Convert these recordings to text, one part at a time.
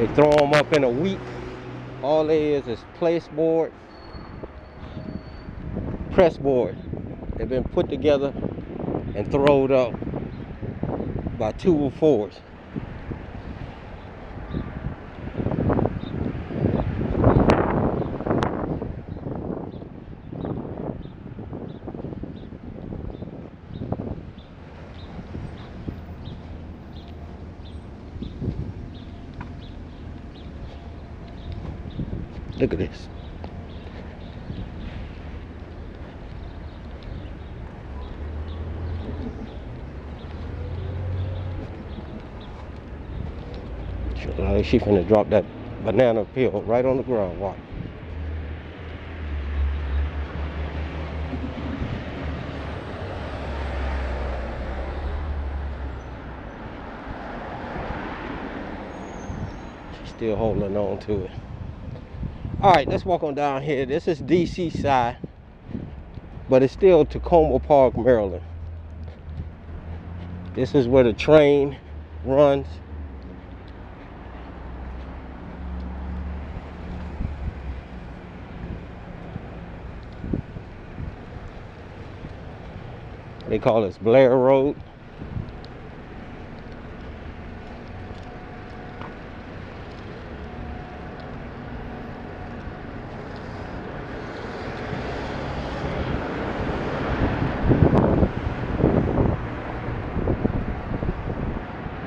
They throw them up in a week. All there is press board. They've been put together and thrown up by 204s. Look at this. She finna drop that banana peel right on the ground. Watch. She's still holding on to it. All right, let's walk on down here. This is DC side, but it's still Takoma Park, Maryland. This is where the train runs. They call this Blair Road.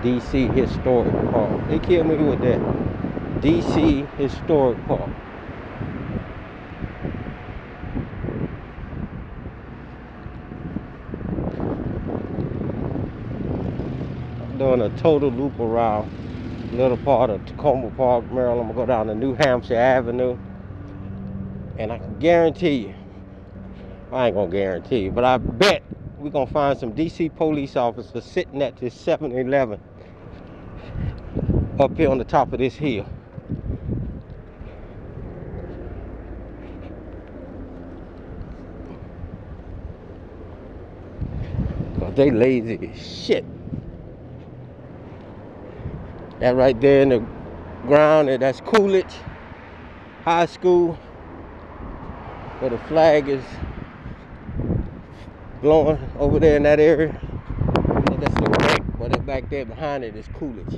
DC Historic Park. They killed me with that. DC Historic Park. I'm doing a total loop around little part of Takoma Park, Maryland. I'm gonna go down to New Hampshire Avenue. And I can guarantee you, I ain't gonna guarantee you, but I bet we're gonna find some DC police officers sitting at this 7-Eleven up here on the top of this hill. Cause they lazy as shit. That right there in the ground, that's Coolidge High School, where the flag is blowing over there in that area. And that's the wreck, but back there behind it is Coolidge.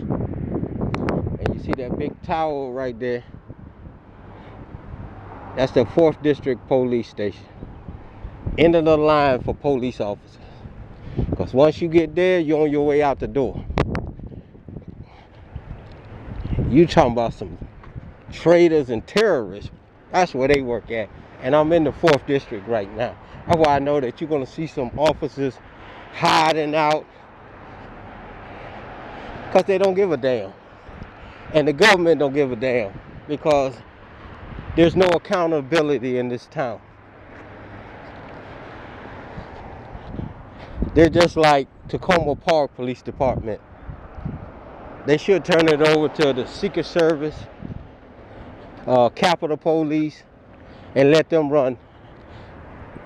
And you see that big tower right there? That's the 4th District Police Station. End of the line for police officers. Because once you get there, you're on your way out the door. You talking about some traitors and terrorists. That's where they work at. And I'm in the 4th District right now. That's why I know that you're going to see some officers hiding out. Because they don't give a damn. And the government don't give a damn. Because there's no accountability in this town. They're just like Takoma Park Police Department. They should turn it over to the Secret Service, Capitol Police, and let them run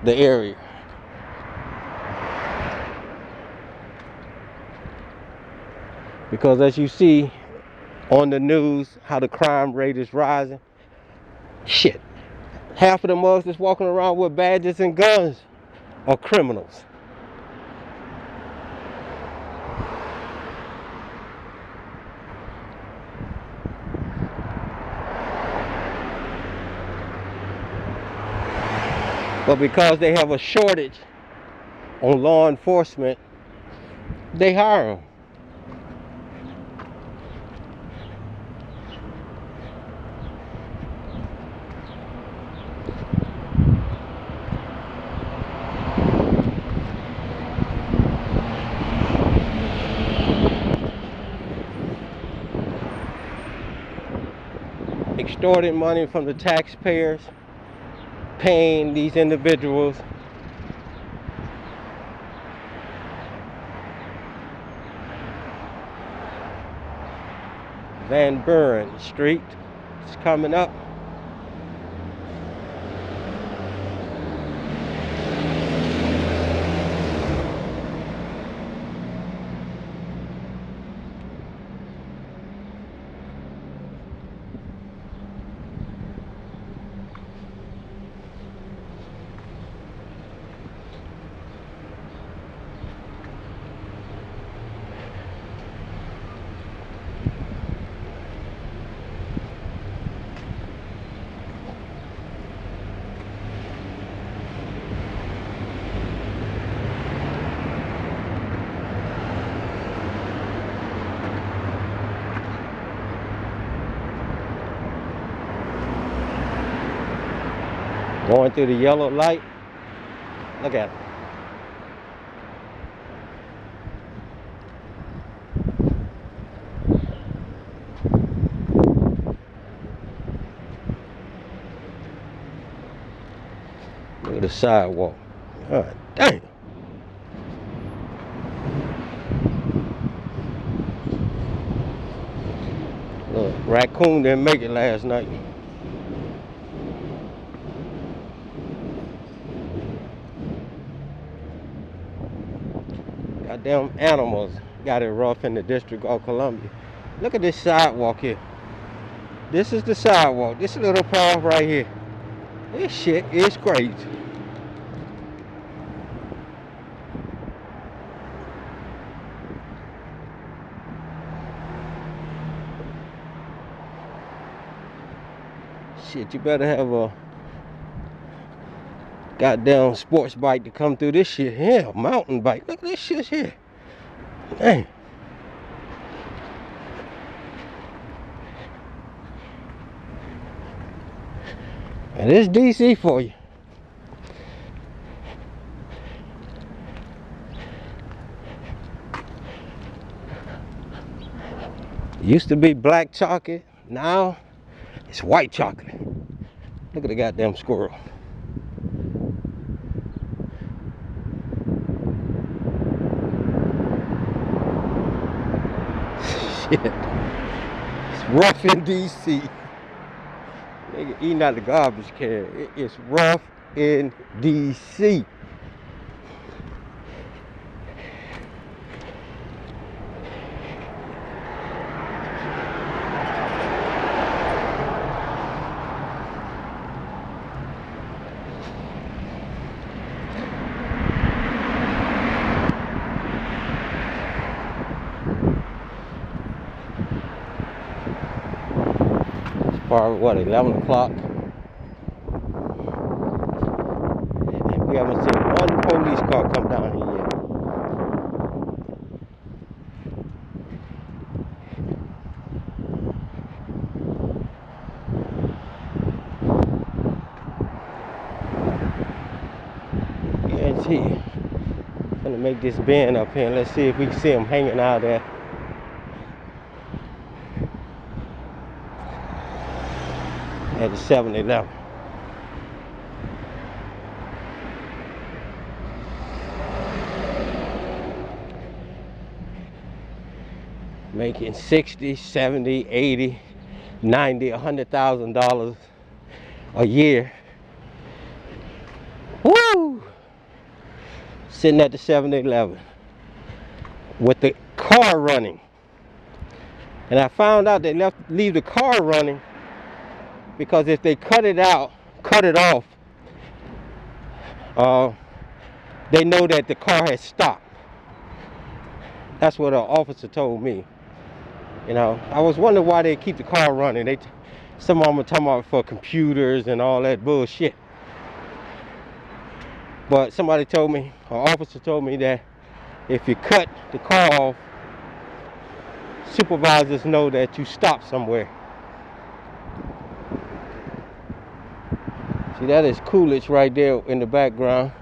the area. Because as you see on the news, how the crime rate is rising, shit, half of the mugs that's walking around with badges and guns are criminals. But because they have a shortage on law enforcement, they hire them. Extorting money from the taxpayers, paying these individuals. Van Buren Street is coming up. Going through the yellow light. Look at it. Look at the sidewalk. God dang. Look, raccoon didn't make it last night. Goddamn animals got it rough in the District of Columbia. Look at this sidewalk here. This is the sidewalk. This little path right here. This shit is crazy. Shit, you better have a goddamn sports bike to come through this shit. Hell, mountain bike. Look at this shit here. Dang. And this DC for you. Used to be black chocolate. Now it's white chocolate. Look at the goddamn squirrel. Shit. It's rough in DC. Nigga eating out the garbage can. It's rough in DC. Probably what, 11 o'clock? And we haven't seen one police car come down here yet. Guarantee. I'm gonna make this bend up here and let's see if we can see them hanging out there. At the 7-Eleven. Making $60, $70, $80, $90, $100,000 a year. Woo! Sitting at the 7-Eleven with the car running. And I found out they leave the car running because if they cut it off, they know that the car has stopped. That's what an officer told me. You know, I was wondering why they keep the car running. Some of them are talking about for computers and all that bullshit. But somebody told me, an officer told me that if you cut the car off, supervisors know that you stopped somewhere. See, that is Coolidge right there in the background.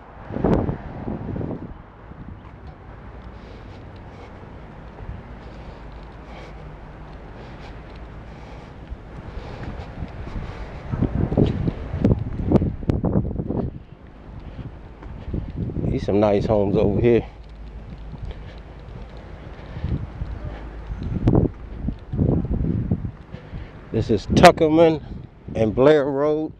These some nice homes over here. This is Takoma and Blair Road.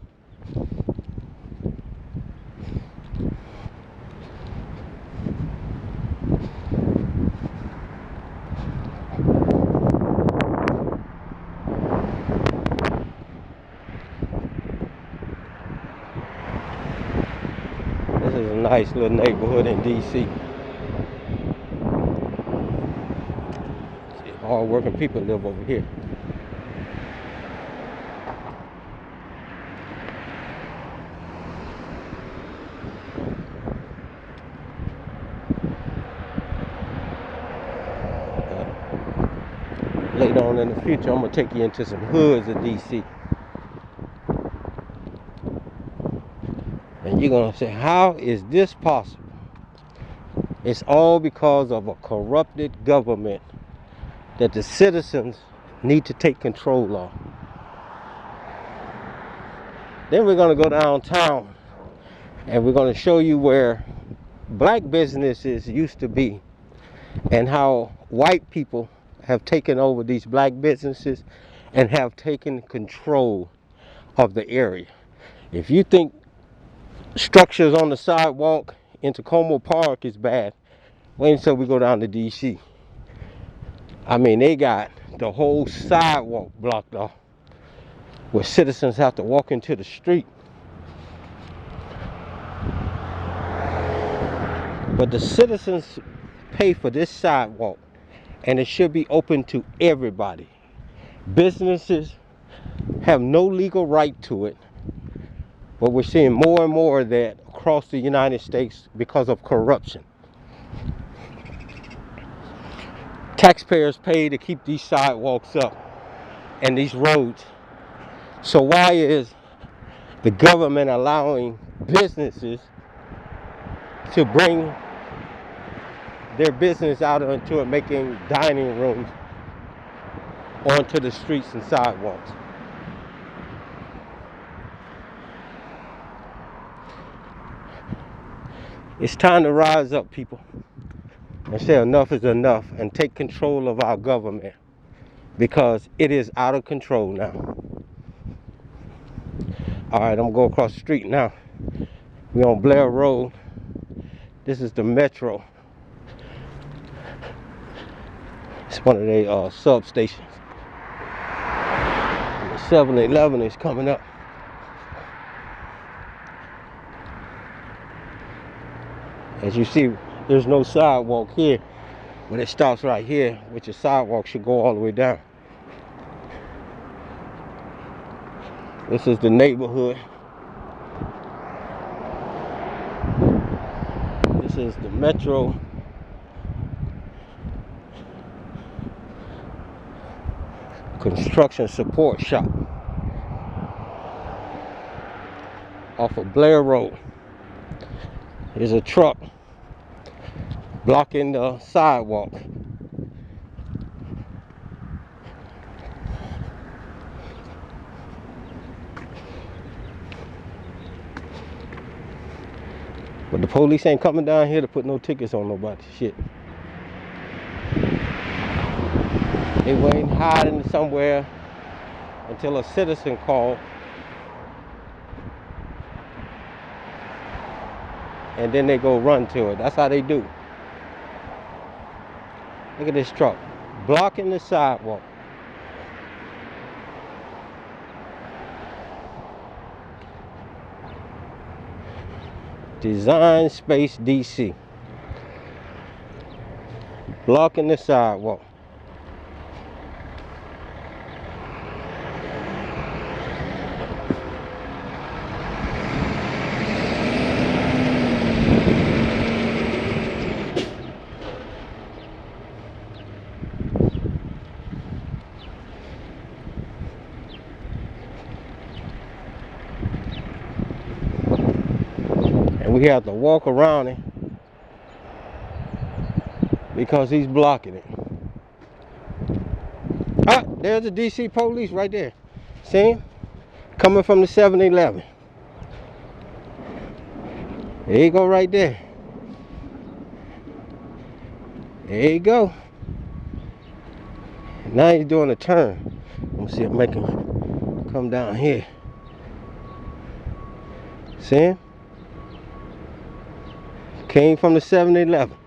This is a nice little neighborhood in DC. Hard working people live over here. Later on in the future, I'm gonna take you into some hoods of DC. You're going to say, how is this possible? It's all because of a corrupted government that the citizens need to take control of. Then we're going to go downtown and we're going to show you where black businesses used to be and how white people have taken over these black businesses and have taken control of the area. If you think structures on the sidewalk in Takoma Park is bad, wait until we go down to DC. I mean, they got the whole sidewalk blocked off where citizens have to walk into the street. But the citizens pay for this sidewalk, and it should be open to everybody. Businesses have no legal right to it, but we're seeing more and more of that across the United States because of corruption. Taxpayers pay to keep these sidewalks up and these roads. So why is the government allowing businesses to bring their business out into it, making dining rooms onto the streets and sidewalks? It's time to rise up, people, and say enough is enough and take control of our government, because it is out of control now. Alright, I'm going to go across the street now. We're on Blair Road. This is the Metro. It's one of their substations. And the 7-Eleven is coming up. As you see, there's no sidewalk here, but it stops right here, which the sidewalk should go all the way down. This is the neighborhood. This is the Metro. Construction support shop off of Blair Road. There's a truck blocking the sidewalk. But the police ain't coming down here to put no tickets on nobody. Shit. They waiting hiding somewhere until a citizen called, and then they go run to it. That's how they do. Look at this truck blocking the sidewalk. Design Space DC, blocking the sidewalk. And we have to walk around it because he's blocking it. Ah, there's the DC police right there. See him? Coming from the 7-Eleven. There you go, right there. There you go. Now he's doing a turn. I'm gonna see if I make him come down here. See him? Came from the 7-Eleven.